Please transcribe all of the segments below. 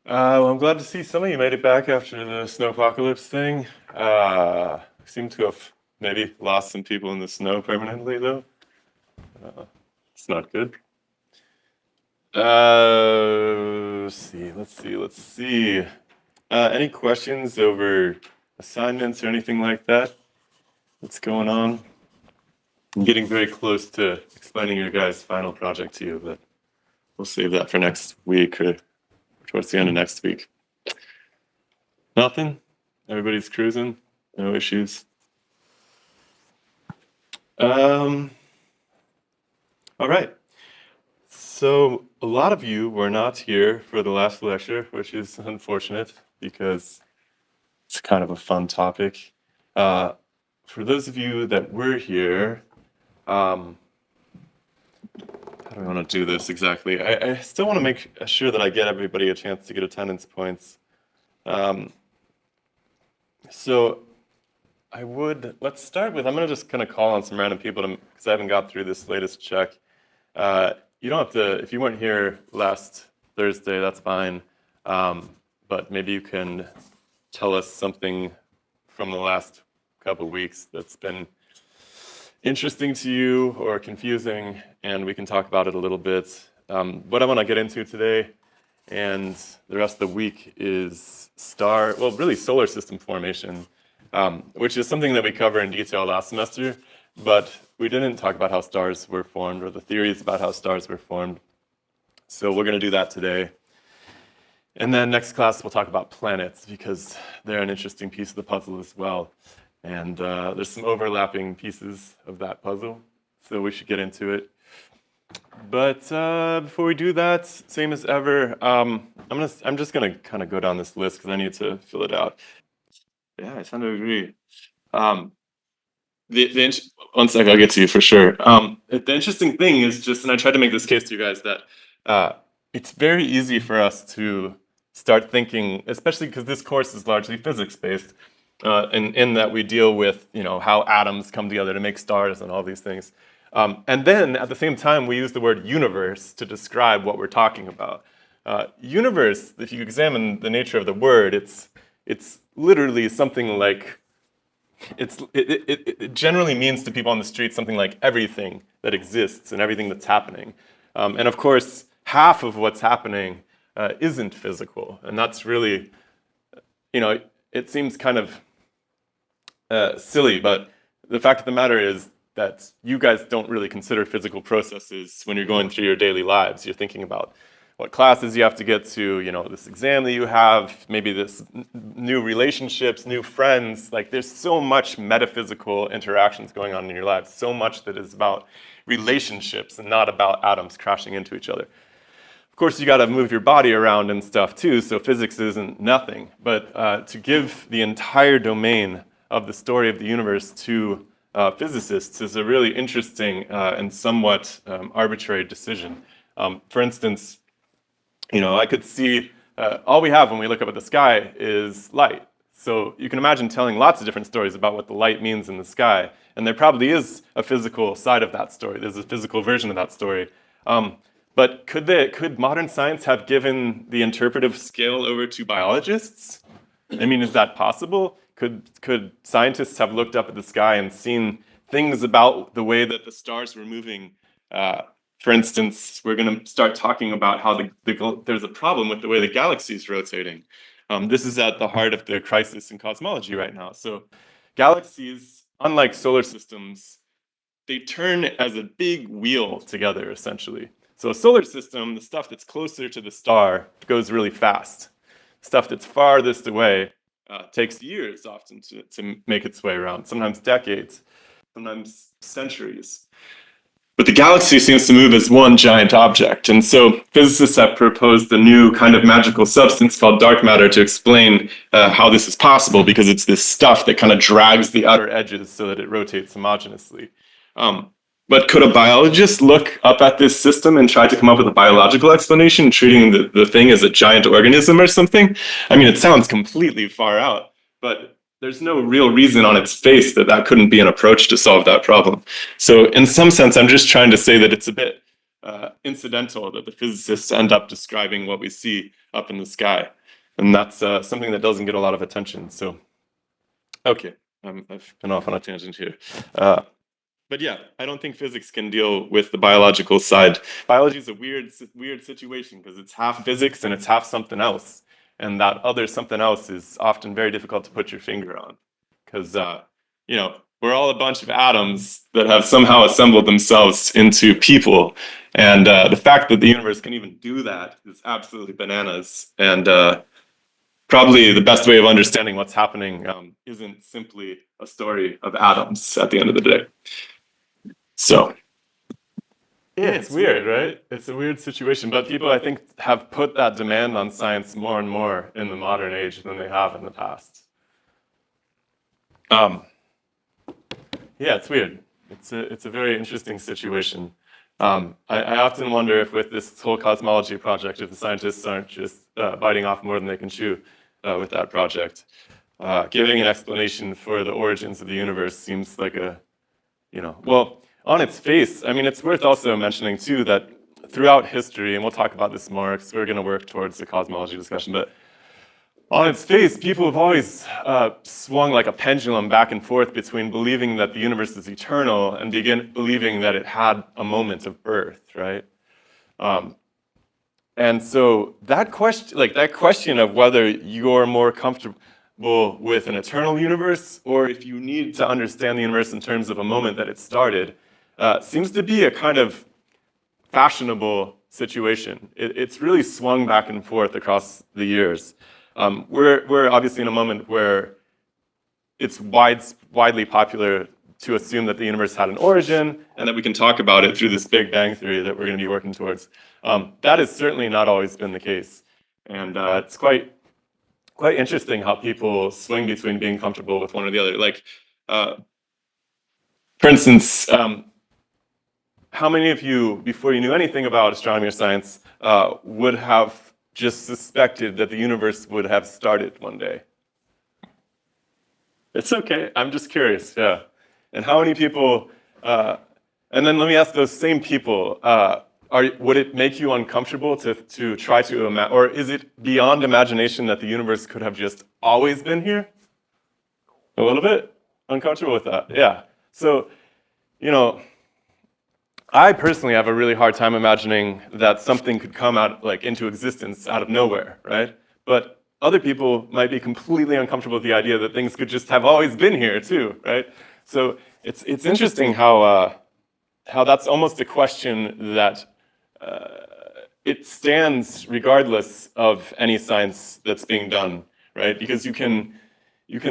Well, I'm glad to see some of you made it back after the snow apocalypse thing. Seem to have maybe lost some people in the snow permanently, though. Uh, it's not good. Let's see. Any questions over assignments or anything like that? What's going on? I'm getting very close to explaining your guys' final project to you, but we'll save that for next week or towards the end of next week. Nothing? Everybody's cruising? No issues? Um, all right. So a lot of you were not here for the last lecture, which is unfortunate because it's kind of a fun topic. Uh, for those of you that were here, um, how do I want to do this exactly? I still want to make sure that I get everybody a chance to get attendance points. Um, so let's start with, I'm going to just kind of call on some random people because I haven't got through this latest check. You don't have to, if you weren't here last Thursday, that's fine. But maybe you can tell us something from the last couple of weeks that's been interesting to you or confusing, and we can talk about it a little bit. What I want to get into today and the rest of the week is really solar system formation, which is something that we cover in detail last semester, but we didn't talk about how stars were formed or the theories about how stars were formed. So we're going to do that today. And then next class, we'll talk about planets because they're an interesting piece of the puzzle as well. And there's some overlapping pieces of that puzzle, so we should get into it. But before we do that, same as ever, I'm just gonna kind of go down this list because I need to fill it out. Yeah, I tend to agree. Um, One sec, I'll get to you for sure. The interesting thing is just, and I tried to make this case to you guys that it's very easy for us to start thinking, especially because this course is largely physics based, in that we deal with how atoms come together to make stars and all these things. And then at the same time, we use the word universe to describe what we're talking about. Universe, if you examine the nature of the word, it's literally something like it generally means to people on the street something like everything that exists and everything that's happening. And of course, half of what's happening isn't physical, and that's really, it seems kind of silly, but the fact of the matter is that you guys don't really consider physical processes when you're going through your daily lives. You're thinking about what classes you have to get to, this exam that you have, maybe this new relationships, new friends. Like there's so much metaphysical interactions going on in your lives, so much that is about relationships and not about atoms crashing into each other. Of course, you got to move your body around and stuff too, so physics isn't nothing. But to give the entire domain of the story of the universe to physicists is a really interesting and somewhat arbitrary decision. For instance, I could see all we have when we look up at the sky is light. So you can imagine telling lots of different stories about what the light means in the sky. And there probably is a physical side of that story. There's a physical version of that story. But could modern science have given the interpretive skill over to biologists? I mean, is that possible? Could scientists have looked up at the sky and seen things about the way that the stars were moving? For instance, we're going to start talking about how there's a problem with the way the galaxy is rotating. This is at the heart of the crisis in cosmology right now. So galaxies, unlike solar systems, they turn as a big wheel together, essentially. So a solar system, the stuff that's closer to the star, goes really fast. Stuff that's farthest away takes years often to make its way around, sometimes decades, sometimes centuries. But the galaxy seems to move as one giant object. And so physicists have proposed a new kind of magical substance called dark matter to explain how this is possible, because it's this stuff that kind of drags the outer edges so that it rotates homogeneously. But could a biologist look up at this system and try to come up with a biological explanation, treating the thing as a giant organism or something? I mean, it sounds completely far out, but there's no real reason on its face that couldn't be an approach to solve that problem. So in some sense, I'm just trying to say that it's a bit incidental that the physicists end up describing what we see up in the sky. And that's something that doesn't get a lot of attention. So, okay, I've been off on a tangent here. But yeah, I don't think physics can deal with the biological side. Biology is a weird situation because it's half physics and it's half something else. And that other something else is often very difficult to put your finger on. Because, we're all a bunch of atoms that have somehow assembled themselves into people. And the fact that the universe can even do that is absolutely bananas. And probably the best way of understanding what's happening isn't simply a story of atoms at the end of the day. So, yeah, it's weird, right? It's a weird situation, but people, I think, have put that demand on science more and more in the modern age than they have in the past. Yeah, it's weird. It's a very interesting situation. I often wonder if with this whole cosmology project, if the scientists aren't just biting off more than they can chew with that project. Giving an explanation for the origins of the universe seems like well, on its face, I mean, it's worth also mentioning too that throughout history, and we'll talk about this more because we're going to work towards the cosmology discussion, but on its face, people have always swung like a pendulum back and forth between believing that the universe is eternal and believing that it had a moment of birth, right? And so that question of whether you're more comfortable with an eternal universe or if you need to understand the universe in terms of a moment that it started seems to be a kind of fashionable situation. It's really swung back and forth across the years. We're obviously in a moment where it's widely popular to assume that the universe had an origin and that we can talk about it through this Big Bang theory that we're going to be working towards. That has certainly not always been the case. And it's quite interesting how people swing between being comfortable with one or the other. Like, for instance, how many of you, before you knew anything about astronomy or science, would have just suspected that the universe would have started one day? It's okay. I'm just curious, yeah. And how many people, and then let me ask those same people, would it make you uncomfortable to try to imagine, or is it beyond imagination that the universe could have just always been here? A little bit uncomfortable with that, yeah. So, I personally have a really hard time imagining that something could come out into existence out of nowhere, right? But other people might be completely uncomfortable with the idea that things could just have always been here too, right? So it's interesting how that's almost a question that it stands regardless of any science that's being done, right? Because you can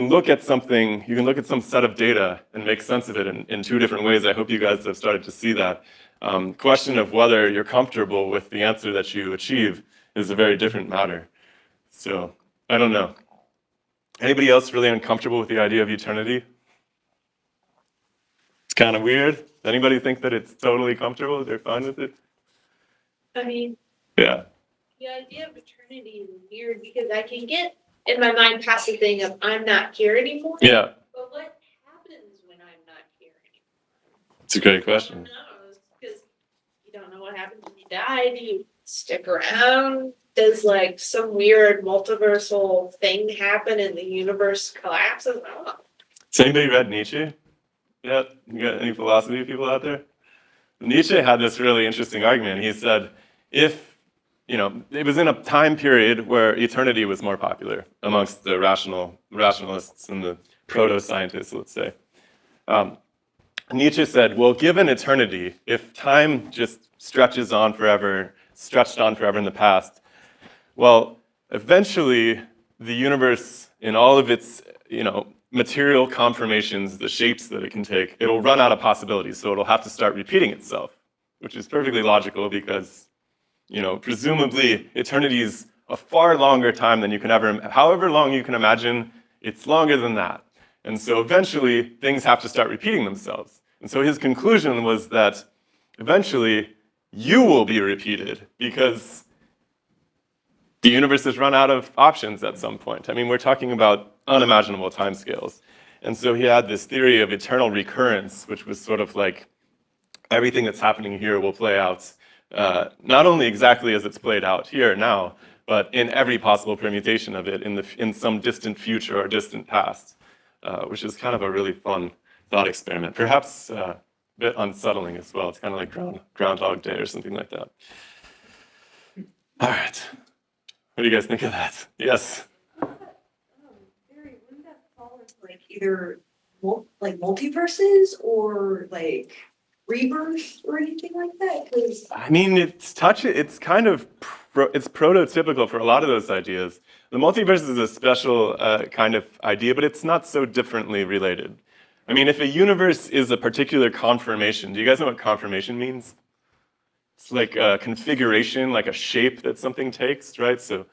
look at something, you can look at some set of data and make sense of it in two different ways. I hope you guys have started to see that. Question of whether you're comfortable with the answer that you achieve is a very different matter. So, I don't know. Anybody else really uncomfortable with the idea of eternity? It's kind of weird. Anybody think that it's totally comfortable? They're fine with it? I mean, yeah. The idea of eternity is weird because I can get in my mind past the thing of I'm not here anymore. Yeah. But what happens when I'm not here anymore? It's a great question. Because you don't know what happens when you die. Do you stick around? Does some weird multiversal thing happen and the universe collapses? I don't know. Has anybody read Nietzsche? Yeah, you got any philosophy people out there? Nietzsche had this really interesting argument. He said, if, it was in a time period where eternity was more popular amongst the rationalists and the proto-scientists, let's say. Nietzsche said, well, given eternity, if time just stretched on forever in the past, well, eventually the universe in all of its, material conformations, the shapes that it can take, it'll run out of possibilities, so it'll have to start repeating itself, which is perfectly logical because, presumably eternity is a far longer time than you can however long you can imagine, it's longer than that. And so eventually things have to start repeating themselves. And so his conclusion was that eventually you will be repeated because the universe has run out of options at some point. I mean, we're talking about unimaginable timescales. And so he had this theory of eternal recurrence, which was sort of like everything that's happening here will play out not only exactly as it's played out here now, but in every possible permutation of it in some distant future or distant past, which is kind of a really fun thought experiment. Perhaps a bit unsettling as well. It's kind of like Groundhog Day or something like that. All right. What do you guys think of that? Yes. Barry, wouldn't that fall into like either multiverses or like rebirth or anything like that? Because I mean, it's kind of it's prototypical for a lot of those ideas. The multiverse is a special kind of idea, but it's not so differently related. I mean, if a universe is a particular conformation, do you guys know what conformation means? It's like a configuration, like a shape that something takes, right? So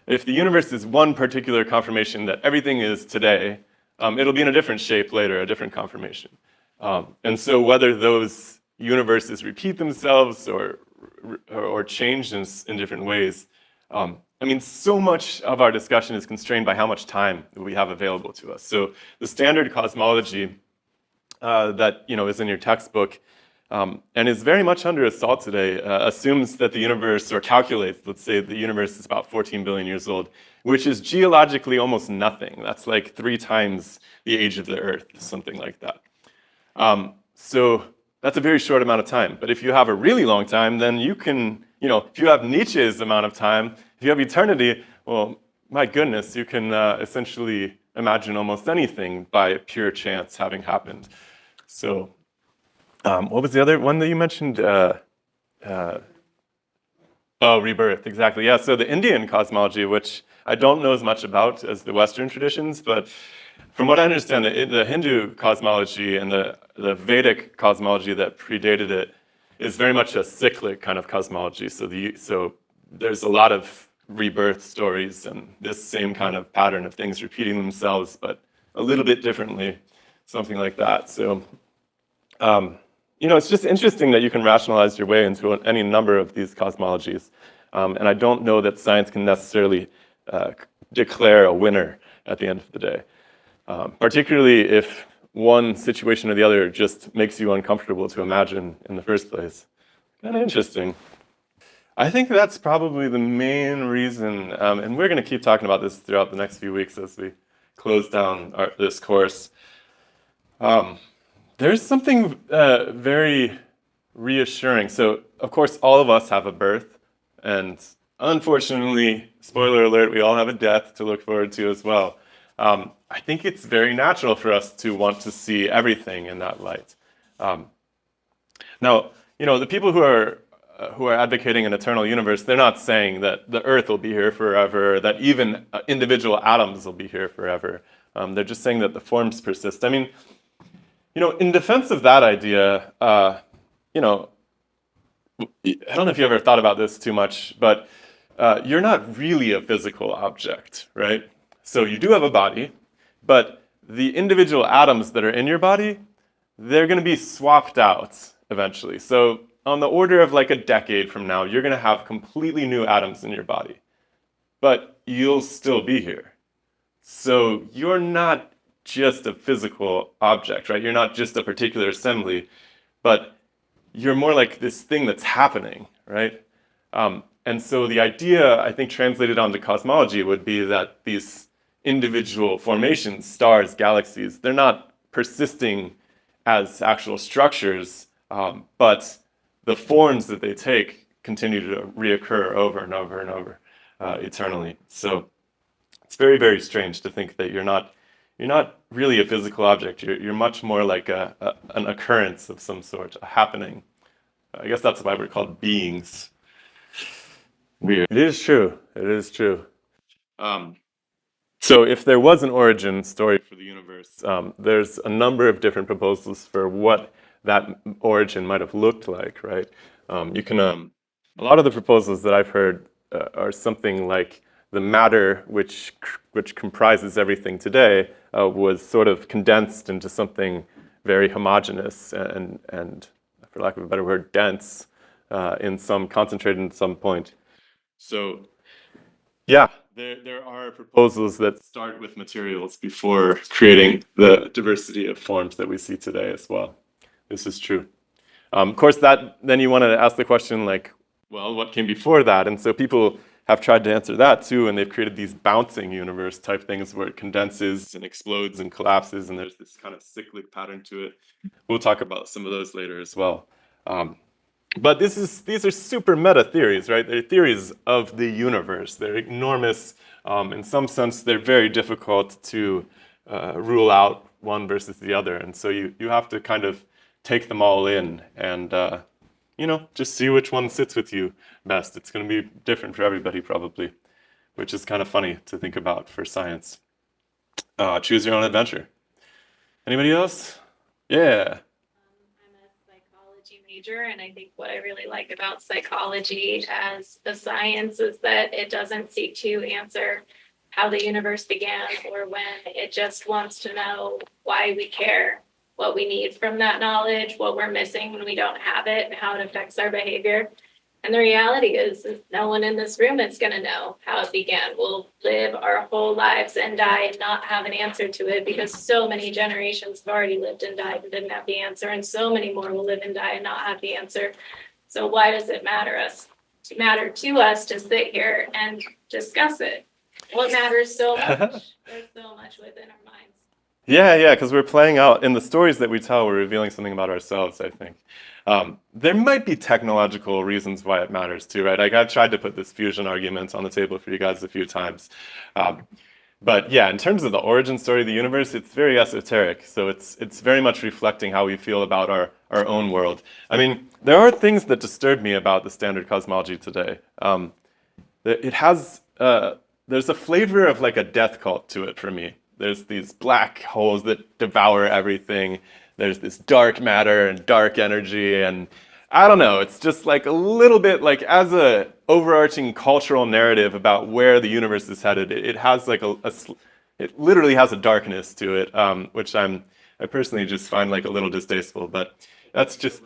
if the universe is one particular conformation that everything is today, it'll be in a different shape later, a different conformation. And so whether those universes repeat themselves or change in different ways, I mean, so much of our discussion is constrained by how much time we have available to us. So the standard cosmology that is in your textbook and is very much under assault today assumes that the universe, or calculates, let's say the universe is about 14 billion years old, which is geologically almost nothing. That's like 3 times the age of the Earth, something like that. So that's a very short amount of time. But if you have a really long time, then you can, if you have Nietzsche's amount of time, if you have eternity, well, my goodness, you can essentially imagine almost anything by pure chance having happened. So what was the other one that you mentioned? Oh, rebirth, exactly. Yeah, so the Indian cosmology, which I don't know as much about as the Western traditions, but from what I understand, the Hindu cosmology and the Vedic cosmology that predated it is very much a cyclic kind of cosmology. So there's a lot of rebirth stories and this same kind of pattern of things repeating themselves, but a little bit differently, something like that. So, it's just interesting that you can rationalize your way into any number of these cosmologies. And I don't know that science can necessarily declare a winner at the end of the day. Particularly if one situation or the other just makes you uncomfortable to imagine in the first place. Kind of interesting. I think that's probably the main reason, and we're going to keep talking about this throughout the next few weeks as we close down this course. There's something very reassuring. So, of course, all of us have a birth, and unfortunately, spoiler alert, we all have a death to look forward to as well. I think it's very natural for us to want to see everything in that light. Now, the people who are advocating an eternal universe, they're not saying that the Earth will be here forever, that even individual atoms will be here forever. They're just saying that the forms persist. I mean, in defense of that idea, I don't know if you ever thought about this too much, but you're not really a physical object, right? So you do have a body, but the individual atoms that are in your body, they're going to be swapped out eventually. So on the order of like a decade from now, you're going to have completely new atoms in your body, but you'll still be here. So you're not just a physical object, right? You're not just a particular assembly, but you're more like this thing that's happening, right? And so the idea, I think, translated onto cosmology would be that these individual formations, stars, galaxies, they're not persisting as actual structures, but the forms that they take continue to reoccur over and over and over eternally. So it's very, very strange to think that you're not really a physical object. You're much more like an occurrence of some sort, a happening. I guess that's why we're called beings. Weird. It is true. It is true. So if there was an origin story for the universe, there's a number of different proposals for what that origin might have looked like, right? A lot of the proposals that I've heard are something like the matter which comprises everything today was sort of condensed into something very homogeneous and for lack of a better word, dense, concentrated in some point. So, yeah, there are proposals that start with materials before creating the diversity of forms that we see today as well. This is true. Of course, then you want to ask the question, like, well, what came before that? And so people have tried to answer that too, and they've created these bouncing universe type things where it condenses and explodes and collapses, and there's this kind of cyclic pattern to it. We'll talk about some of those later as well. But these are super meta theories, right? They're theories of the universe. They're enormous. In some sense, they're very difficult to rule out one versus the other. And so you have to kind of take them all in and, just see which one sits with you best. It's going to be different for everybody probably, which is kind of funny to think about for science. Choose your own adventure. Anybody else? Yeah. I'm a psychology major, and I think what I really like about psychology as a science is that it doesn't seek to answer how the universe began or when. It just wants to know why we care, what we need from that knowledge, what we're missing when we don't have it, and how it affects our behavior. And the reality is no one in this room is going to know how it began. We'll live our whole lives and die and not have an answer to it because so many generations have already lived and died and didn't have the answer, and so many more will live and die and not have the answer. So why does it matter to us to sit here and discuss it? What matters so much? There's so much within our minds. Yeah, because we're playing out in the stories that we tell, we're revealing something about ourselves, I think. There might be technological reasons why it matters too, right? Like I've tried to put this fusion argument on the table for you guys a few times. But yeah, in terms of the origin story of the universe, it's very esoteric. So it's very much reflecting how we feel about our own world. I mean, there are things that disturb me about the standard cosmology today. It has, there's a flavor of like a death cult to it for me. There's these black holes that devour everything. There's this dark matter and dark energy, and I don't know, it's just like a little bit like as a overarching cultural narrative about where the universe is headed, it has like it literally has a darkness to it, which I personally just find like a little distasteful, but that's just,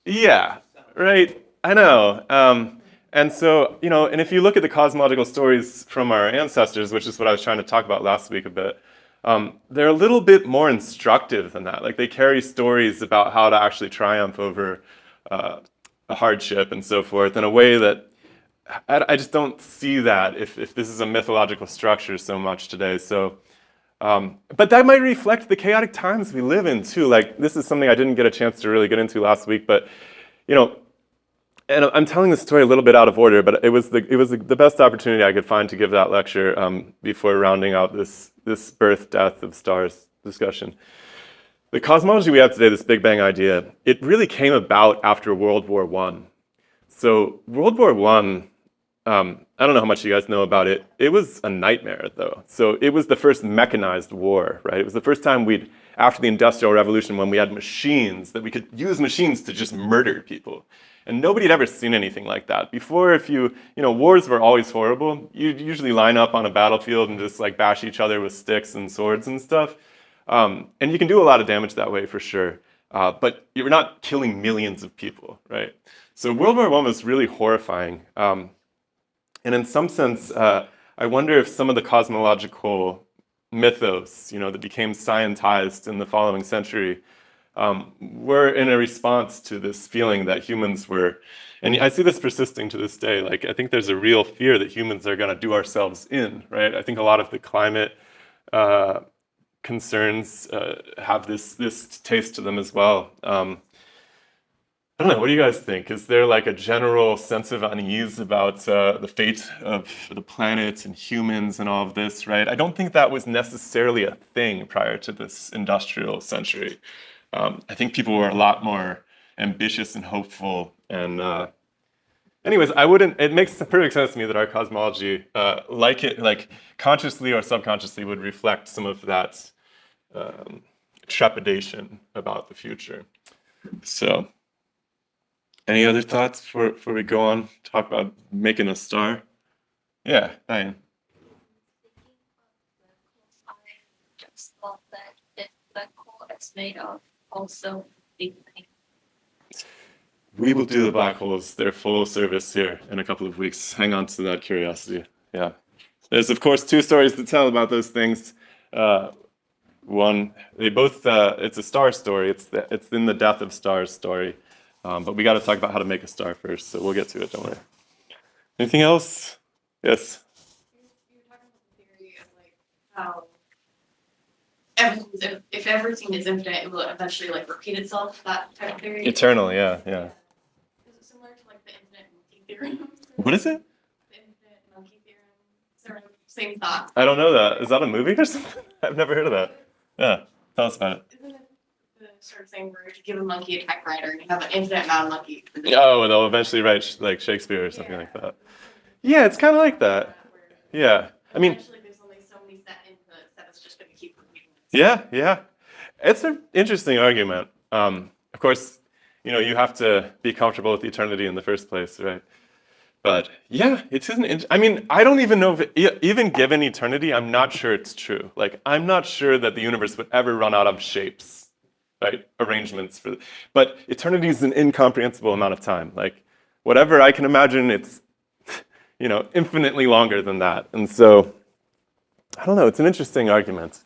yeah, right, I know. And so, and if you look at the cosmological stories from our ancestors, which is what I was trying to talk about last week a bit, they're a little bit more instructive than that. Like they carry stories about how to actually triumph over a hardship and so forth in a way that I just don't see that if this is a mythological structure so much today. So, but that might reflect the chaotic times we live in too. Like this is something I didn't get a chance to really get into last week, but and I'm telling this story a little bit out of order, but it was the best opportunity I could find to give that lecture before rounding out this birth, death of stars discussion. The cosmology we have today, this Big Bang idea, it really came about after World War I. So World War I, I don't know how much you guys know about it. It was a nightmare, though. So it was the first mechanized war, right? It was the first time after the Industrial Revolution, when we had machines, that we could use machines to just murder people. And nobody had ever seen anything like that. Before, wars were always horrible. You'd usually line up on a battlefield and just like bash each other with sticks and swords and stuff. And you can do a lot of damage that way for sure. But you're not killing millions of people, right? So World War I was really horrifying. And in some sense, I wonder if some of the cosmological mythos, that became scientized in the following century, were in a response to this feeling that humans were, and I see this persisting to this day, like I think there's a real fear that humans are going to do ourselves in, right? I think a lot of the climate concerns have this taste to them as well. I don't know, what do you guys think? Is there like a general sense of unease about the fate of the planet and humans and all of this, right? I don't think that was necessarily a thing prior to this industrial century. I think people were a lot more ambitious and hopeful. And anyways, it makes perfect sense to me that our cosmology, like consciously or subconsciously, would reflect some of that trepidation about the future. So, any other thoughts before we go on, talk about making a star? Yeah, Diane. I just thought that if black hole is made of also big thing. We will do the black holes, their full service here in a couple of weeks. Hang on to that curiosity. Yeah. There's, of course, two stories to tell about those things. One, it's a star story. It's in the Death of Stars story. But we got to talk about how to make a star first, so we'll get to it, don't worry. Anything else? Yes? You were talking about the theory of like how everything's, if everything is infinite, it will eventually like repeat itself, that type of theory. Eternal, yeah. Is it similar to like the infinite monkey theorem? What is it? The infinite monkey theorem, sort of same thought. I don't know that. Is that a movie or something? I've never heard of that. Yeah, tell us about it. Isn't it the sort of thing where if you give a monkey a typewriter and you have an infinite amount of monkeys? Oh, they'll eventually write like Shakespeare or something like that. Yeah, it's kind of like that. Yeah, I mean, Eventually there's only so many set inputs that it's just going to keep repeating itself. yeah. It's an interesting argument. Of course, you have to be comfortable with eternity in the first place, right? But yeah, it isn't. I mean, I don't even know if even given eternity, I'm not sure it's true. Like, I'm not sure that the universe would ever run out of shapes, right? Arrangements for. But eternity is an incomprehensible amount of time. Like, whatever I can imagine, it's infinitely longer than that. And so, I don't know. It's an interesting argument.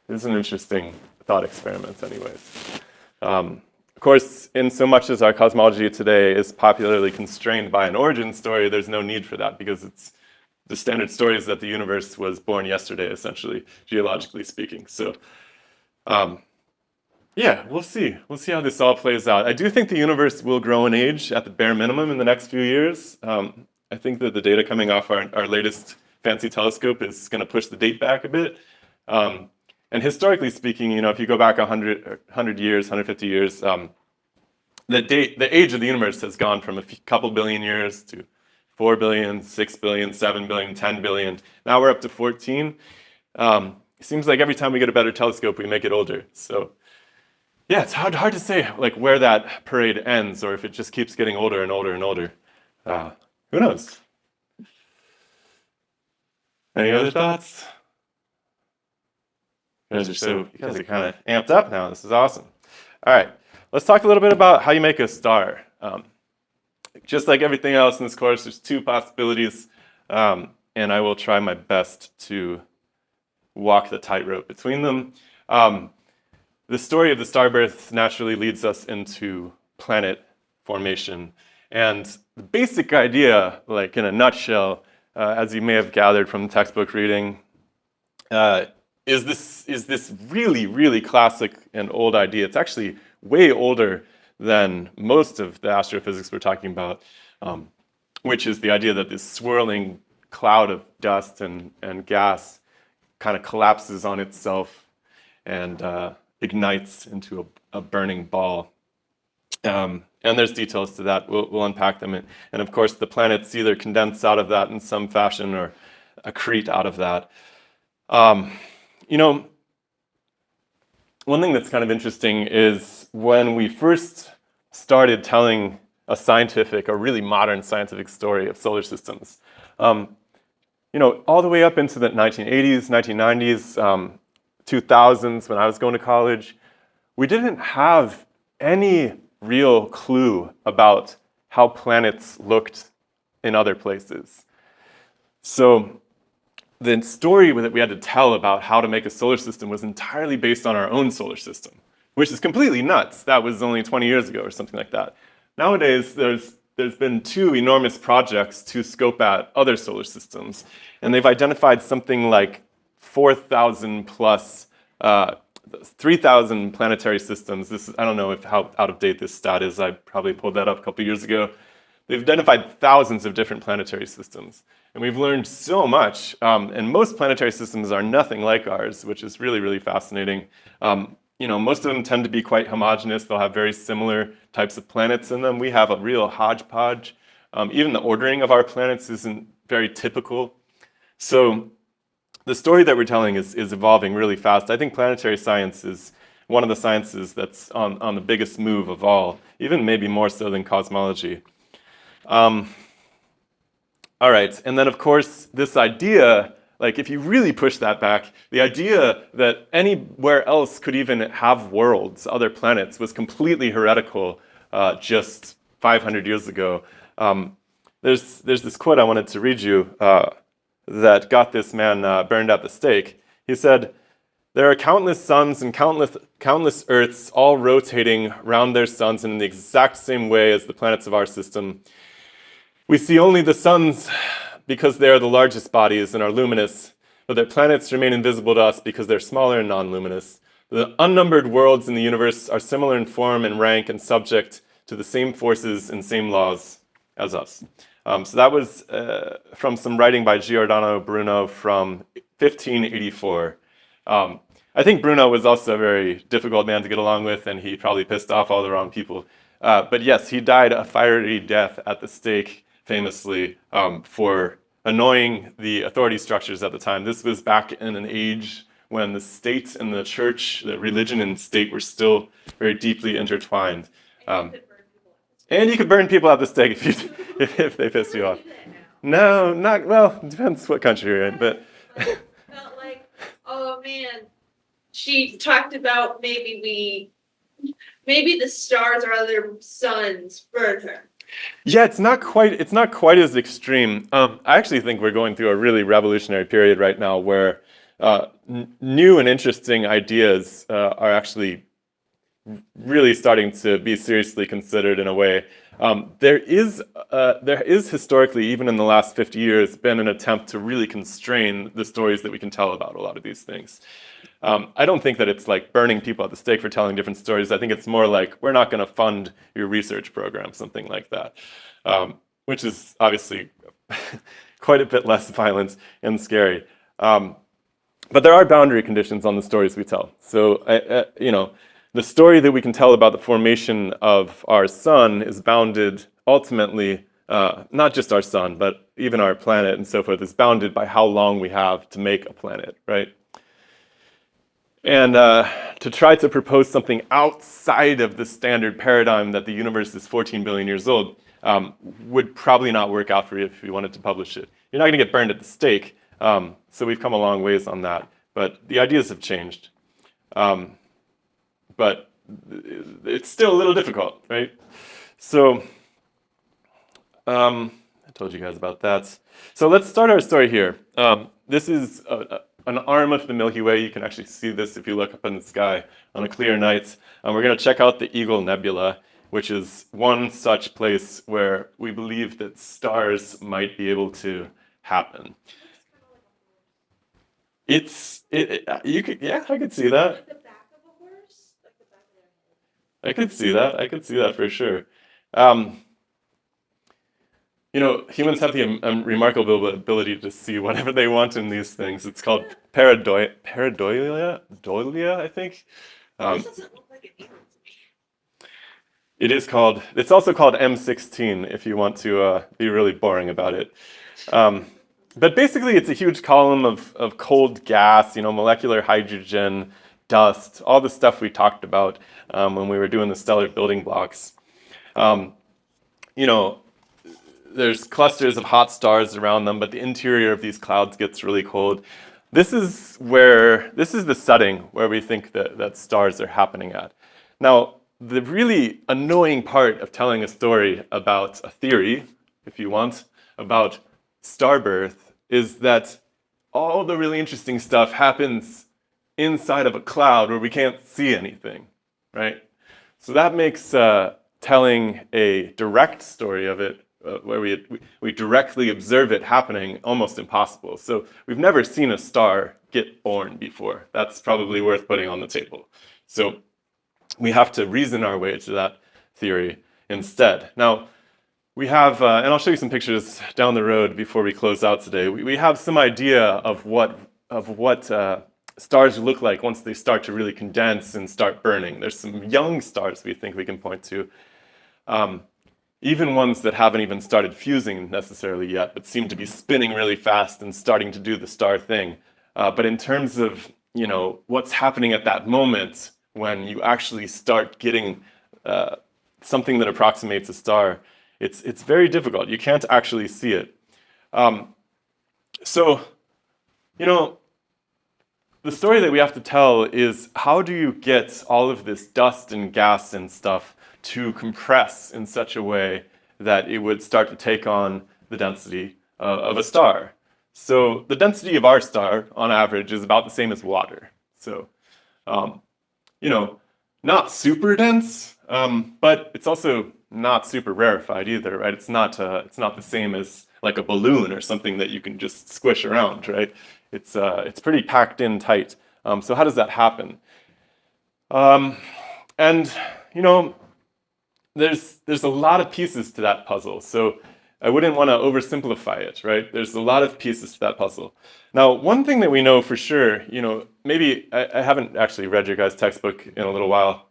It's an interesting thought experiment, anyways. Of course, in so much as our cosmology today is popularly constrained by an origin story, there's no need for that because the standard story is that the universe was born yesterday, essentially, geologically speaking. So, yeah, we'll see. We'll see how this all plays out. I do think the universe will grow in age at the bare minimum in the next few years. I think that the data coming off our latest fancy telescope is going to push the date back a bit. And historically speaking, if you go back 100 years, 150 years, the age of the universe has gone from a couple billion years to 4 billion, 6 billion, 7 billion, 10 billion. Now we're up to 14. It seems like every time we get a better telescope, we make it older. So yeah, it's hard to say like where that parade ends or if it just keeps getting older and older and older. Who knows? Any other thoughts? You guys are kind of amped up now. This is awesome. All right, let's talk a little bit about how you make a star. Just like everything else in this course, there's two possibilities, and I will try my best to walk the tightrope between them. The story of the star birth naturally leads us into planet formation. And the basic idea, like in a nutshell, as you may have gathered from the textbook reading, is this really, really classic and old idea. It's actually way older than most of the astrophysics we're talking about, which is the idea that this swirling cloud of dust and gas kind of collapses on itself and ignites into a burning ball. And there's details to that. We'll unpack them. And of course, the planets either condense out of that in some fashion or accrete out of that. One thing that's kind of interesting is when we first started telling a really modern scientific story of solar systems, all the way up into the 1980s, 1990s, 2000s, when I was going to college, we didn't have any real clue about how planets looked in other places. So the story that we had to tell about how to make a solar system was entirely based on our own solar system, which is completely nuts. That was only 20 years ago or something like that. Nowadays, there's been two enormous projects to scope at other solar systems, and they've identified something like 4,000 plus 3,000 planetary systems. I don't know how out of date this stat is. I probably pulled that up a couple years ago. They've identified thousands of different planetary systems. And we've learned so much. And most planetary systems are nothing like ours, which is really, really fascinating. Most of them tend to be quite homogeneous. They'll have very similar types of planets in them. We have a real hodgepodge. Even the ordering of our planets isn't very typical. So the story that we're telling is evolving really fast. I think planetary science is one of the sciences that's on the biggest move of all, even maybe more so than cosmology. All right, and then of course, this idea, like if you really push that back, the idea that anywhere else could even have worlds, other planets, was completely heretical just 500 years ago. There's this quote I wanted to read you that got this man burned at the stake. He said, There are countless suns and countless Earths all rotating around their suns in the exact same way as the planets of our system. We see only the suns because they are the largest bodies and are luminous, but their planets remain invisible to us because they're smaller and non-luminous. The unnumbered worlds in the universe are similar in form and rank and subject to the same forces and same laws as us. So that was from some writing by Giordano Bruno from 1584. I think Bruno was also a very difficult man to get along with, and he probably pissed off all the wrong people. But yes, he died a fiery death at the stake, famously, for annoying the authority structures at the time. This was back in an age when the state and the church, the religion and state were still very deeply intertwined. And you could burn people at the stake if they pissed you off. No, not, well, it depends what country you're in, but... Felt like, oh man, she talked about maybe the stars or other suns burn her. Yeah, it's not quite as extreme. I actually think we're going through a really revolutionary period right now where new and interesting ideas are actually really starting to be seriously considered in a way. There is historically, even in the last 50 years, been an attempt to really constrain the stories that we can tell about a lot of these things. I don't think that it's like burning people at the stake for telling different stories. I think it's more like, we're not going to fund your research program, something like that, which is obviously quite a bit less violent and scary. But there are boundary conditions on the stories we tell. So, the story that we can tell about the formation of our sun is bounded ultimately, not just our sun, but even our planet and so forth, is bounded by how long we have to make a planet, right? And to try to propose something outside of the standard paradigm that the universe is 14 billion years old would probably not work out for you if you wanted to publish it. You're not going to get burned at the stake, so we've come a long ways on that. But the ideas have changed. But it's still a little difficult, right? So, I told you guys about that. So let's start our story here. This is an arm of the Milky Way. You can actually see this if you look up in the sky on a clear night. We're going to check out the Eagle Nebula, which is one such place where we believe that stars might be able to happen. I could see that. The back of a horse? Like the back of their head. I could see that for sure. Humans have the remarkable ability to see whatever they want in these things. It's called pareidolia, I think. This doesn't look like an eagle to me. It's also called M16 if you want to be really boring about it. But basically, it's a huge column of cold gas, molecular hydrogen, dust, all the stuff we talked about when we were doing the stellar building blocks. There's clusters of hot stars around them, but the interior of these clouds gets really cold. This is the setting where we think that stars are happening at. Now, the really annoying part of telling a story about a theory, if you want, about star birth, is that all the really interesting stuff happens inside of a cloud where we can't see anything, right? So that makes telling a direct story of it, where we directly observe it happening, almost impossible. So we've never seen a star get born before. That's probably worth putting on the table. So we have to reason our way to that theory instead. Now, we have, and I'll show you some pictures down the road before we close out today. We have some idea of what stars look like once they start to really condense and start burning. There's some young stars we think we can point to, even ones that haven't even started fusing necessarily yet, but seem to be spinning really fast and starting to do the star thing. But in terms of what's happening at that moment when you actually start getting something that approximates a star, it's very difficult. You can't actually see it. The story that we have to tell is, how do you get all of this dust and gas and stuff to compress in such a way that it would start to take on the density of a star? So the density of our star, on average, is about the same as water. So, you know, not super dense, but it's also not super rarefied either, right? It's not the same as like a balloon or something that you can just squish around, right? It's pretty packed in tight. So how does that happen? And you know, there's a lot of pieces to that puzzle. So I wouldn't want to oversimplify it, right? There's a lot of pieces to that puzzle. Now, one thing that we know for sure, you know, maybe I haven't actually read your guys' textbook in a little while,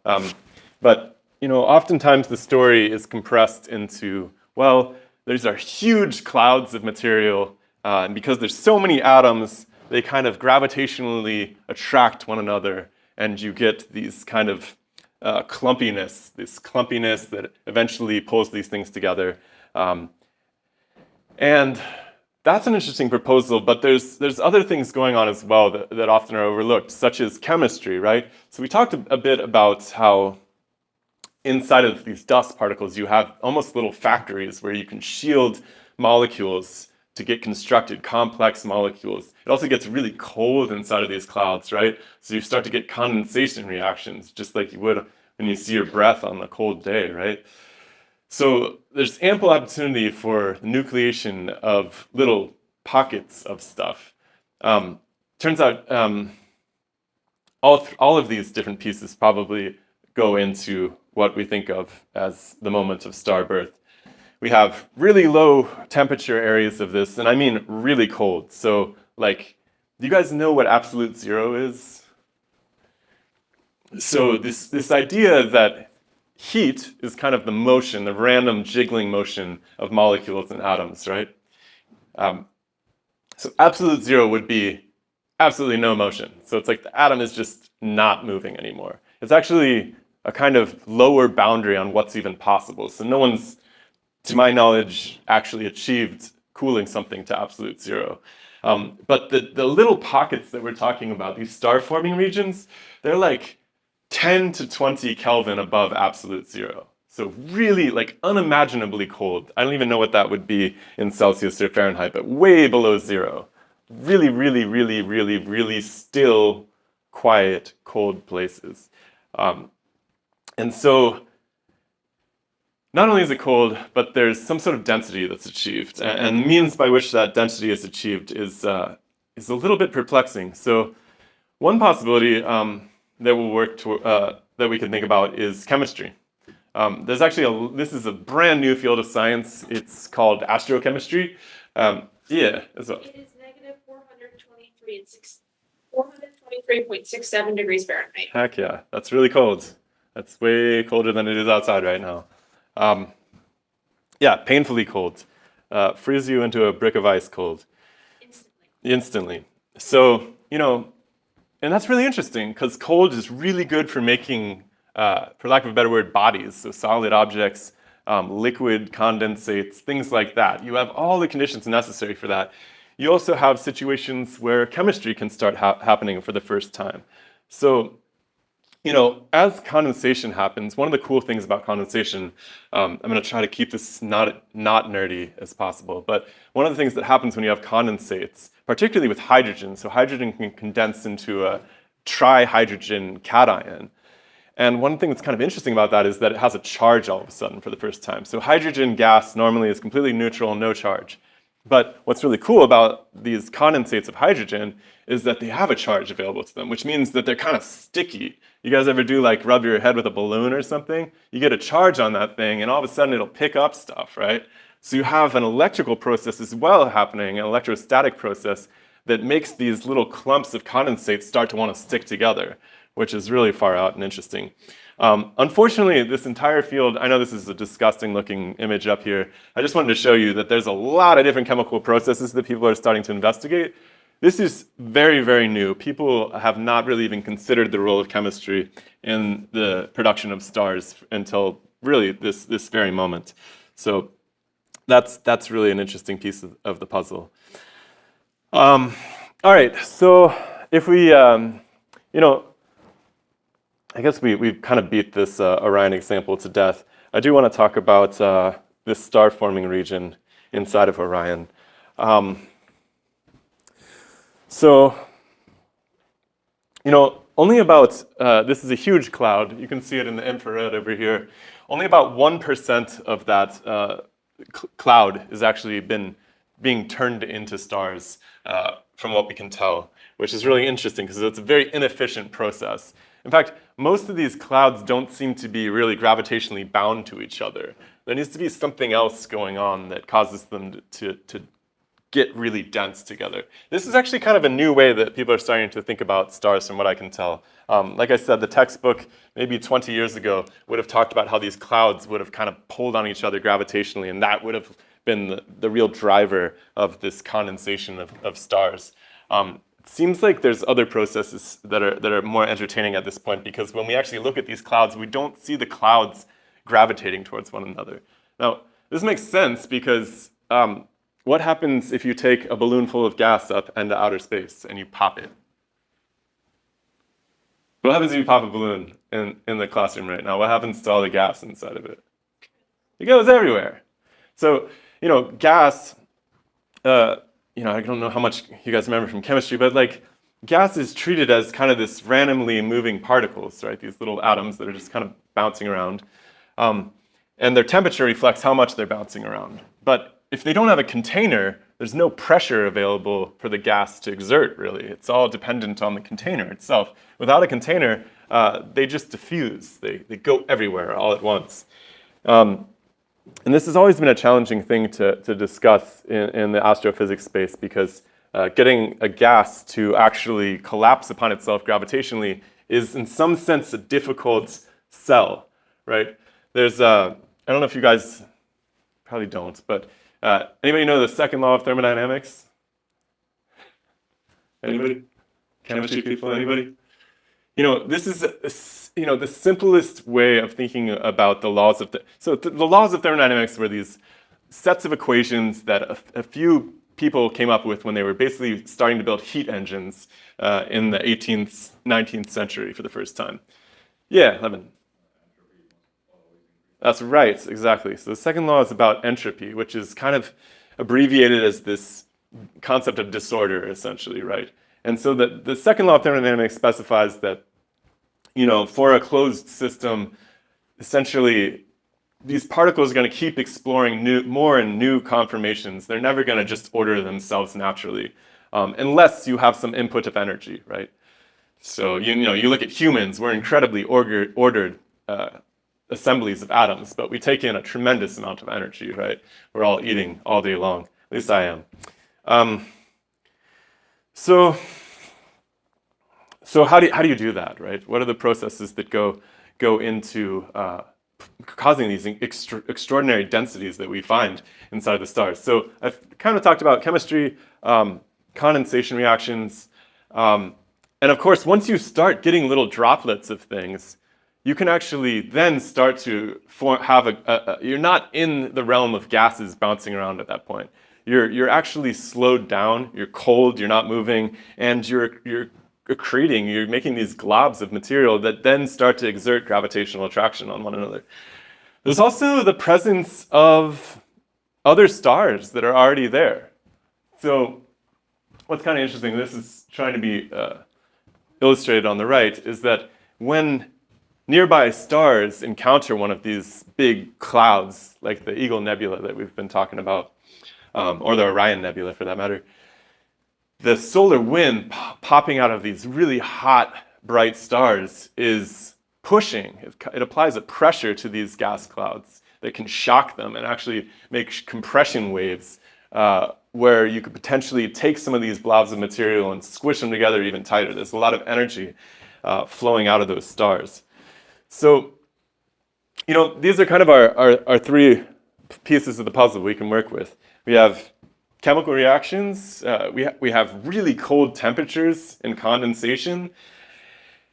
but you know, oftentimes the story is compressed into, well, these are huge clouds of material, and because there's so many atoms, they kind of gravitationally attract one another, and you get these kind of clumpiness that eventually pulls these things together. And that's an interesting proposal, but there's other things going on as well that often are overlooked, such as chemistry, right? So we talked a bit about how inside of these dust particles, you have almost little factories where you can shield molecules to get constructed, complex molecules. It also gets really cold inside of these clouds, right? So you start to get condensation reactions, just like you would when you see your breath on a cold day, right? So there's ample opportunity for nucleation of little pockets of stuff. Turns out all of these different pieces probably go into what we think of as the moment of star birth. We have really low temperature areas of this, and I mean really cold. So, like, do you guys know what absolute zero is? So this idea that heat is kind of the motion, the random jiggling motion of molecules and atoms, right? So absolute zero would be absolutely no motion. So it's like the atom is just not moving anymore. It's actually a kind of lower boundary on what's even possible. So no one's, to my knowledge, actually achieved cooling something to absolute zero. But the little pockets that we're talking about, these star-forming regions, they're like 10 to 20 Kelvin above absolute zero. So really like unimaginably cold. I don't even know what that would be in Celsius or Fahrenheit, but way below zero. Really, really, really, really, really still, quiet, cold places. And so not only is it cold, but there's some sort of density that's achieved. And the means by which that density is achieved is a little bit perplexing. So one possibility that will work that we can think about is chemistry. There's actually this is a brand new field of science. It's called astrochemistry. Yeah. So. It is negative 423.67 degrees Fahrenheit. Heck yeah, that's really cold. That's way colder than it is outside right now. Yeah, painfully cold. Freeze you into a brick of ice cold. Instantly. So, you know, and that's really interesting because cold is really good for making, for lack of a better word, bodies. So solid objects, liquid condensates, things like that. You have all the conditions necessary for that. You also have situations where chemistry can start happening for the first time. So, you know, as condensation happens, one of the cool things about condensation, I'm going to try to keep this not nerdy as possible, but one of the things that happens when you have condensates, particularly with hydrogen, so hydrogen can condense into a trihydrogen cation. And one thing that's kind of interesting about that is that it has a charge all of a sudden for the first time. So hydrogen gas normally is completely neutral, no charge. But what's really cool about these condensates of hydrogen is that they have a charge available to them, which means that they're kind of sticky. You guys ever do like rub your head with a balloon or something? You get a charge on that thing and all of a sudden it'll pick up stuff, right? So you have an electrical process as well happening, an electrostatic process that makes these little clumps of condensates start to want to stick together, which is really far out and interesting. Unfortunately, this entire field, I know this is a disgusting looking image up here. I just wanted to show you that there's a lot of different chemical processes that people are starting to investigate. This is very, very new. People have not really even considered the role of chemistry in the production of stars until really this very moment. So that's really an interesting piece of the puzzle. All right, so if we, you know, I guess we've kind of beat this Orion example to death. I do want to talk about this star-forming region inside of Orion. So, you know, only about, this is a huge cloud, you can see it in the infrared over here, only about 1% of that cloud has actually been being turned into stars, from what we can tell, which is really interesting because it's a very inefficient process. In fact, most of these clouds don't seem to be really gravitationally bound to each other. There needs to be something else going on that causes them to get really dense together. This is actually kind of a new way that people are starting to think about stars from what I can tell. Like I said, the textbook maybe 20 years ago would have talked about how these clouds would have kind of pulled on each other gravitationally, and that would have been the real driver of this condensation of stars. It seems like there's other processes that are more entertaining at this point, because when we actually look at these clouds, we don't see the clouds gravitating towards one another. Now, this makes sense because what happens if you take a balloon full of gas up into outer space and you pop it? What happens if you pop a balloon in the classroom right now? What happens to all the gas inside of it? It goes everywhere. So, gas, I don't know how much you guys remember from chemistry, but like gas is treated as kind of this randomly moving particles, right? These little atoms that are just kind of bouncing around. And their temperature reflects how much they're bouncing around. But if they don't have a container, there's no pressure available for the gas to exert, really. It's all dependent on the container itself. Without a container, they just diffuse. They go everywhere all at once. And this has always been a challenging thing to discuss in the astrophysics space, because getting a gas to actually collapse upon itself gravitationally is in some sense a difficult sell, right? There's, I don't know if you guys probably don't, but anybody know the second law of thermodynamics? Anybody? Chemistry people, anybody? This is the simplest way of thinking about the laws of the laws of thermodynamics were these sets of equations that a few people came up with when they were basically starting to build heat engines in the 18th, 19th century for the first time. Yeah, Levin. That's right, exactly. So the second law is about entropy, which is kind of abbreviated as this concept of disorder, essentially, right? And so the second law of thermodynamics specifies that, for a closed system, essentially, these particles are going to keep exploring more and new conformations. They're never going to just order themselves naturally, unless you have some input of energy, right? So, you look at humans, we're incredibly ordered assemblies of atoms, but we take in a tremendous amount of energy, right? We're all eating all day long. At least I am. So how do you do that, right? What are the processes that go into causing these extraordinary densities that we find inside the stars? So I've kind of talked about chemistry, condensation reactions, and of course, once you start getting little droplets of things, you can actually then start to have you're not in the realm of gases bouncing around at that point. You're actually slowed down, you're cold, you're not moving, and you're making these globs of material that then start to exert gravitational attraction on one another. There's also the presence of other stars that are already there. So what's kind of interesting, this is trying to be illustrated on the right, is that when nearby stars encounter one of these big clouds, like the Eagle Nebula that we've been talking about, or the Orion Nebula for that matter, the solar wind popping out of these really hot, bright stars is pushing. It applies a pressure to these gas clouds that can shock them and actually make compression waves where you could potentially take some of these blobs of material and squish them together even tighter. There's a lot of energy flowing out of those stars. So, these are kind of our three pieces of the puzzle we can work with. We have chemical reactions, we have really cold temperatures and condensation,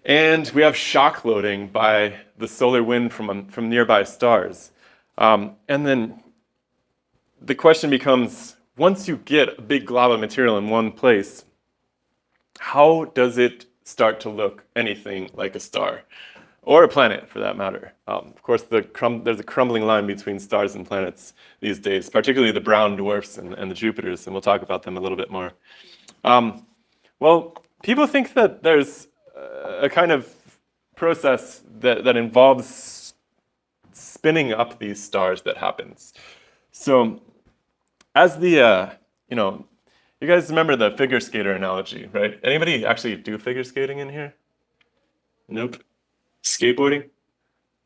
and we have shock loading by the solar wind from nearby stars. And then the question becomes, once you get a big glob of material in one place, how does it start to look anything like a star? Or a planet, for that matter. Of course, there's a crumbling line between stars and planets these days, particularly the brown dwarfs and the Jupiters, and we'll talk about them a little bit more. Well, people think that there's a kind of process that involves spinning up these stars that happens. So as the, you guys remember the figure skater analogy, right? Anybody actually do figure skating in here? Nope. Skateboarding?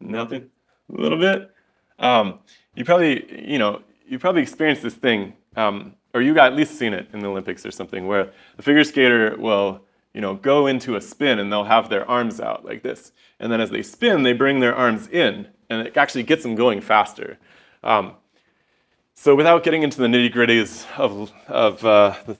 Nothing? A little bit? You probably experienced this thing, or you got at least seen it in the Olympics or something, where the figure skater will, go into a spin and they'll have their arms out like this. And then as they spin, they bring their arms in, and it actually gets them going faster. So without getting into the nitty-gritties of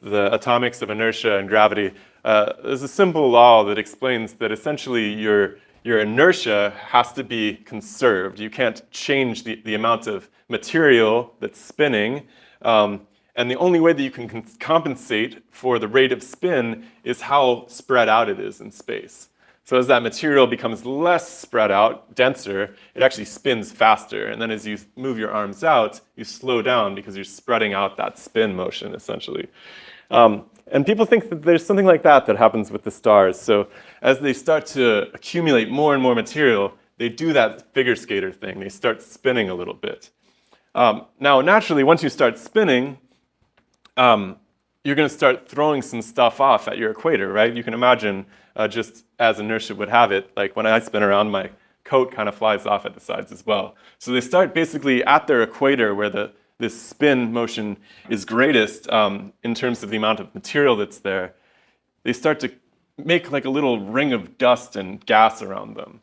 the atomics of inertia and gravity, there's a simple law that explains that essentially your inertia has to be conserved. You can't change the amount of material that's spinning. And the only way that you can compensate for the rate of spin is how spread out it is in space. So as that material becomes less spread out, denser, it actually spins faster. And then as you move your arms out, you slow down because you're spreading out that spin motion, essentially. And people think that there's something like that happens with the stars. So as they start to accumulate more and more material, they do that figure skater thing. They start spinning a little bit. Now, naturally, once you start spinning, you're going to start throwing some stuff off at your equator, right? You can imagine, just as inertia would have it, like when I spin around, my coat kind of flies off at the sides as well. So they start basically at their equator where this spin motion is greatest in terms of the amount of material that's there. They start to make like a little ring of dust and gas around them.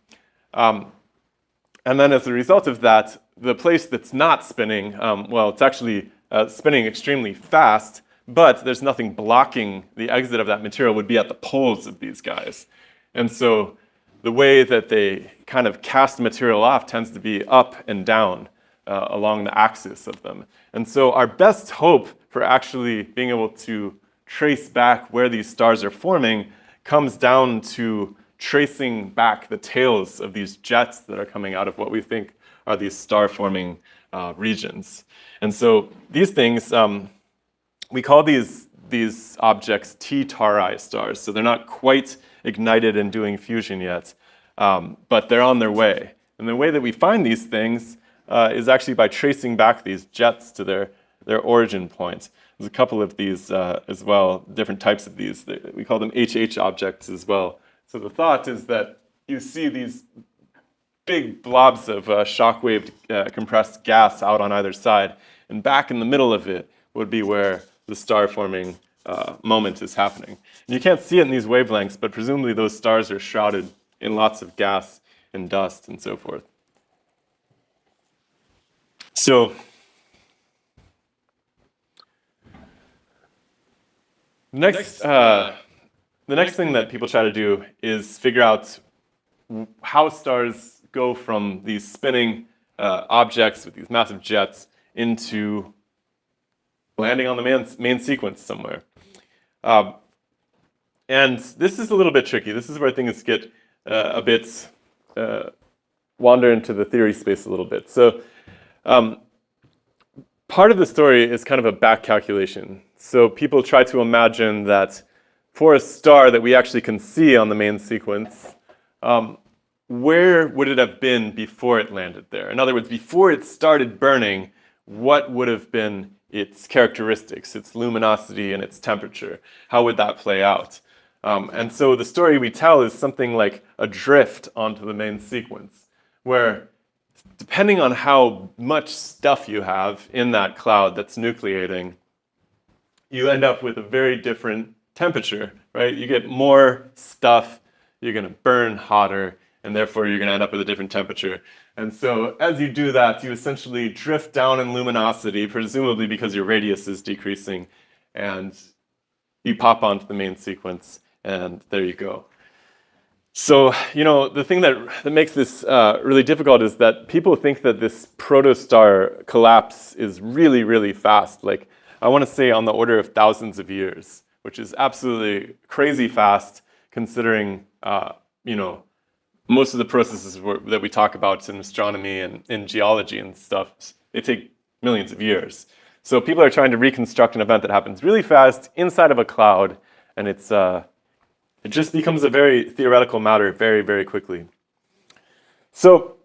And then as a result of that, the place that's not spinning, it's actually spinning extremely fast, but there's nothing blocking the exit of that material would be at the poles of these guys. And so the way that they kind of cast material off tends to be up and down along the axis of them. And so our best hope for actually being able to trace back where these stars are forming comes down to tracing back the tails of these jets that are coming out of what we think are these star-forming regions. And so these things, we call these objects T-Tauri stars. So they're not quite ignited and doing fusion yet, but they're on their way. And the way that we find these things is actually by tracing back these jets to their origin point. There's a couple of these as well, different types of these. We call them HH objects as well. So the thought is that you see these big blobs of shockwave compressed gas out on either side, and back in the middle of it would be where the star-forming moment is happening. And you can't see it in these wavelengths, but presumably those stars are shrouded in lots of gas and dust and so forth. So the next thing that people try to do is figure out how stars go from these spinning objects with these massive jets into landing on the main sequence somewhere. And this is a little bit tricky. This is where things get a bit, wander into the theory space a little bit. So part of the story is kind of a back calculation. So people try to imagine that for a star that we actually can see on the main sequence, where would it have been before it landed there? In other words, before it started burning, what would have been its characteristics, its luminosity, and its temperature? How would that play out? And so the story we tell is something like a drift onto the main sequence, where depending on how much stuff you have in that cloud that's nucleating, you end up with a very different temperature, right? You get more stuff, you're going to burn hotter, and therefore you're going to end up with a different temperature. And so as you do that, you essentially drift down in luminosity, presumably because your radius is decreasing, and you pop onto the main sequence, and there you go. So, the thing that makes this really difficult is that people think that this protostar collapse is really, really fast. Like, I want to say on the order of thousands of years, which is absolutely crazy fast considering, most of the processes that we talk about in astronomy and in geology and stuff, they take millions of years. So people are trying to reconstruct an event that happens really fast inside of a cloud, and it's It just becomes a very theoretical matter very, very quickly. So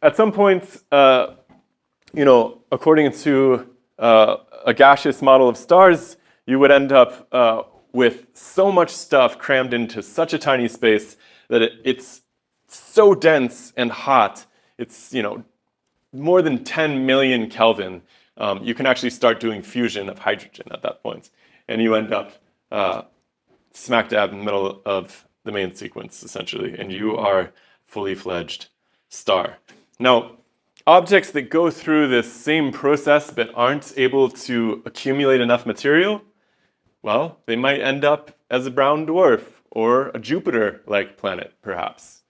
at some point, according to a gaseous model of stars, you would end up with so much stuff crammed into such a tiny space that it's so dense and hot. It's, more than 10 million Kelvin. You can actually start doing fusion of hydrogen at that point. And you end up smack dab in the middle of the main sequence, essentially. And you are fully fledged star. Now, objects that go through this same process but aren't able to accumulate enough material, well, they might end up as a brown dwarf or a Jupiter-like planet, perhaps.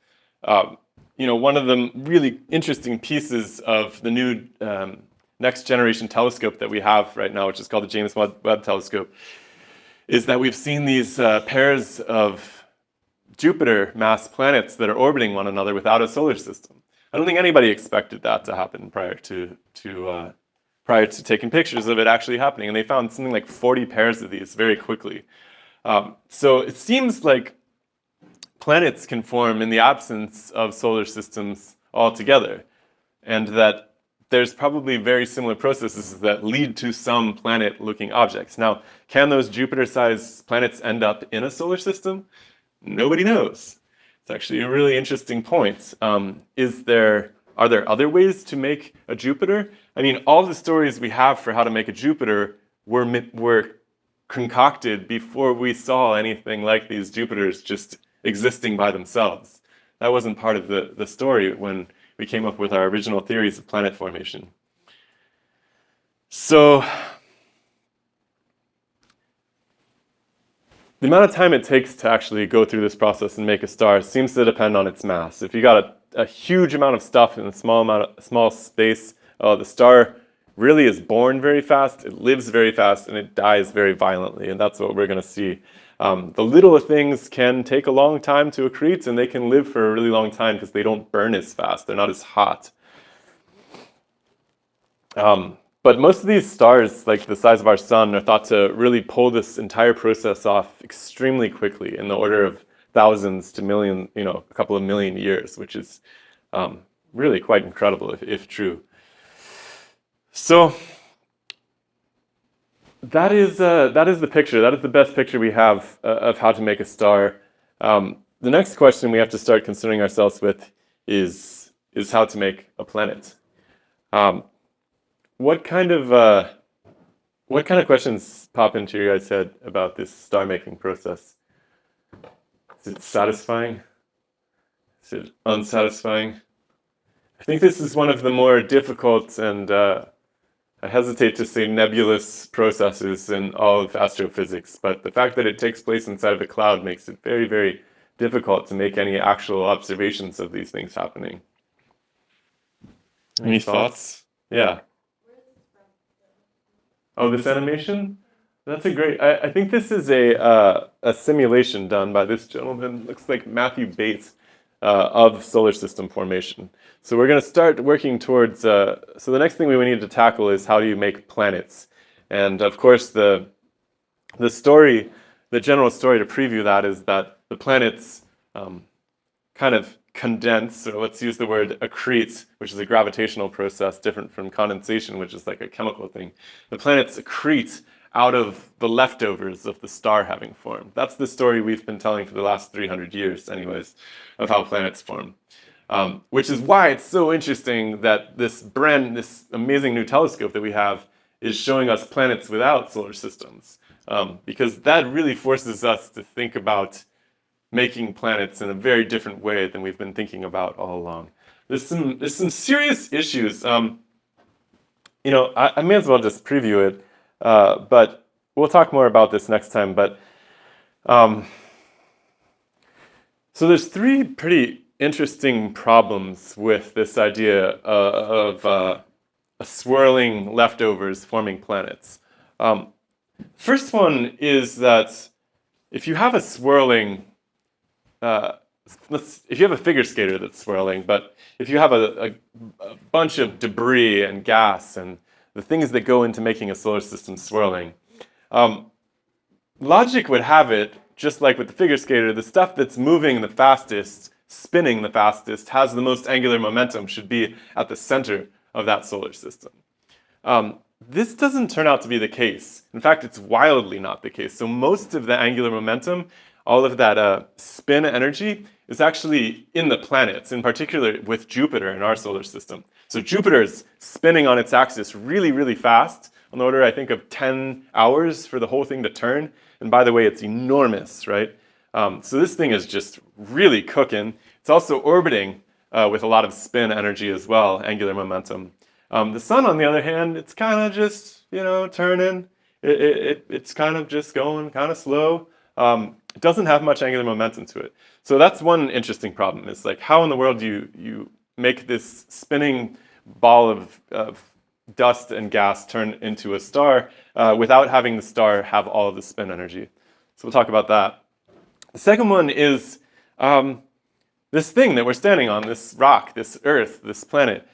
One of the really interesting pieces of the new next generation telescope that we have right now, which is called the James Webb Telescope, is that we've seen these pairs of Jupiter mass planets that are orbiting one another without a solar system. I don't think anybody expected that to happen prior to taking pictures of it actually happening, and they found something like 40 pairs of these very quickly. So it seems like planets can form in the absence of solar systems altogether, and that there's probably very similar processes that lead to some planet-looking objects. Now, can those Jupiter-sized planets end up in a solar system? Nobody knows. It's actually a really interesting point. Are there other ways to make a Jupiter? I mean, all the stories we have for how to make a Jupiter were concocted before we saw anything like these Jupiters just existing by themselves. That wasn't part of the story when we came up with our original theories of planet formation. So the amount of time it takes to actually go through this process and make a star seems to depend on its mass. If you got a huge amount of stuff in a small space, the star really is born very fast, it lives very fast, and it dies very violently. And that's what we're going to see. The littler things can take a long time to accrete, and they can live for a really long time because they don't burn as fast. They're not as hot. But most of these stars, like the size of our sun, are thought to really pull this entire process off extremely quickly, in the order of thousands to million, a couple of million years, which is really quite incredible if true. So that is the picture. That is the best picture we have of how to make a star. The next question we have to start concerning ourselves with is how to make a planet. What kind of questions pop into your guys' head about this star making process? Is it satisfying? Is it unsatisfying? I think this is one of the more difficult and I hesitate to say nebulous processes in all of astrophysics, but the fact that it takes place inside of a cloud makes it very, very difficult to make any actual observations of these things happening. Any thoughts? Yeah. Oh, this animation? That's a great. I think this is a simulation done by this gentleman. Looks like Matthew Bates of solar system formation. So we're going to start working towards. So the next thing we need to tackle is how do you make planets, and of course the story, the general story to preview that is that the planets kind of condense, or let's use the word accrete, which is a gravitational process different from condensation, which is like a chemical thing. The planets accrete out of the leftovers of the star having formed. That's the story we've been telling for the last 300 years, anyways, of how planets form. Which is why it's so interesting that this amazing new telescope that we have is showing us planets without solar systems. Because that really forces us to think about making planets in a very different way than we've been thinking about all along. There's some serious issues. I may as well just preview it, but we'll talk more about this next time. But so there's three pretty interesting problems with this idea of a swirling leftovers forming planets. First one is that if you have a swirling if you have a figure skater that's swirling, but if you have a bunch of debris and gas and the things that go into making a solar system swirling, logic would have it just like with the figure skater, the stuff that's moving the fastest, spinning the fastest, has the most angular momentum, should be at the center of that solar system. This doesn't turn out to be the case. In fact, it's wildly not the case. So most of the angular momentum, all of that spin energy, is actually in the planets, in particular with Jupiter in our solar system. So Jupiter is spinning on its axis really, really fast, on the order, I think, of 10 hours for the whole thing to turn. And by the way, it's enormous, right? So this thing is just really cooking. It's also orbiting with a lot of spin energy as well, angular momentum. The sun, on the other hand, it's kind of just, turning. It's kind of just going kind of slow. It doesn't have much angular momentum to it. So that's one interesting problem. It's like, how in the world do you make this spinning ball of dust and gas turn into a star without having the star have all of the spin energy? So we'll talk about that. The second one is this thing that we're standing on, this rock, this Earth, this planet.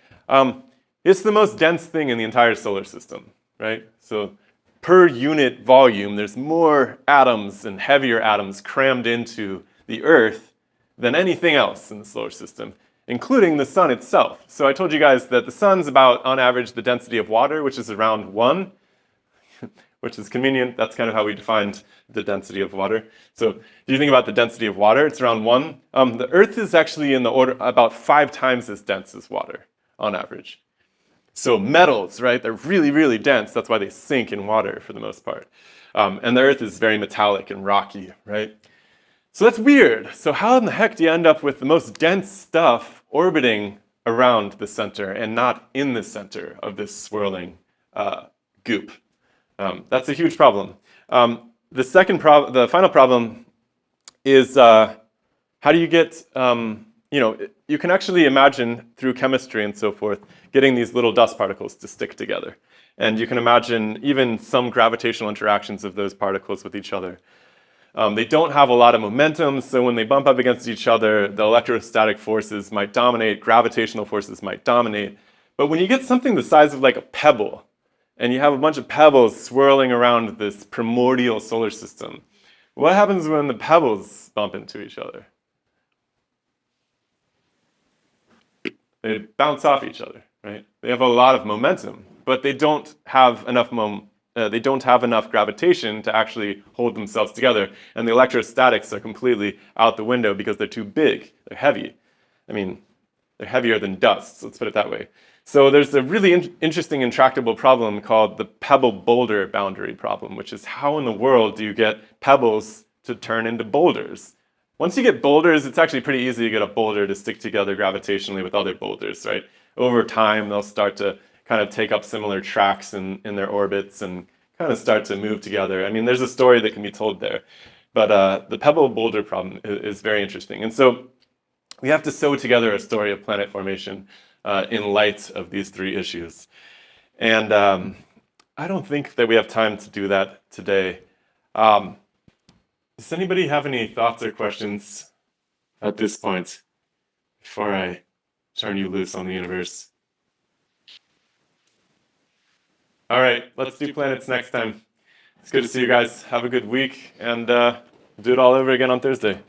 It's the most dense thing in the entire solar system, right? So per unit volume, there's more atoms and heavier atoms crammed into the Earth than anything else in the solar system, including the sun itself. So I told you guys that the sun's about, on average, the density of water, which is around 1, which is convenient. That's kind of how we defined the density of water. So if you think about the density of water, it's around 1. The Earth is actually in the order about 5 times as dense as water, on average. So metals, right, they're really, really dense. That's why they sink in water for the most part. And the Earth is very metallic and rocky, right? So that's weird. So how in the heck do you end up with the most dense stuff orbiting around the center and not in the center of this swirling goop? That's a huge problem. The final problem is how do you get, you can actually imagine through chemistry and so forth, getting these little dust particles to stick together. And you can imagine even some gravitational interactions of those particles with each other. They don't have a lot of momentum, so when they bump up against each other, the electrostatic forces might dominate, gravitational forces might dominate. But when you get something the size of like a pebble, and you have a bunch of pebbles swirling around this primordial solar system, what happens when the pebbles bump into each other? They bounce off each other, right? They have a lot of momentum, but they don't have enough gravitation to actually hold themselves together. And the electrostatics are completely out the window because they're too big. They're heavy. I mean, they're heavier than dust, let's put it that way. So there's a really interesting intractable problem called the pebble-boulder boundary problem, which is how in the world do you get pebbles to turn into boulders? Once you get boulders, it's actually pretty easy to get a boulder to stick together gravitationally with other boulders, right? Over time, they'll start to kind of take up similar tracks in their orbits and kind of start to move together. I mean, there's a story that can be told there. But the pebble-boulder problem is very interesting. And so we have to sew together a story of planet formation in light of these 3 issues. And I don't think that we have time to do that today. Does anybody have any thoughts or questions at this point before I turn you loose on the universe? All right, let's do planets next time. It's good to see you guys. Have a good week, and do it all over again on Thursday.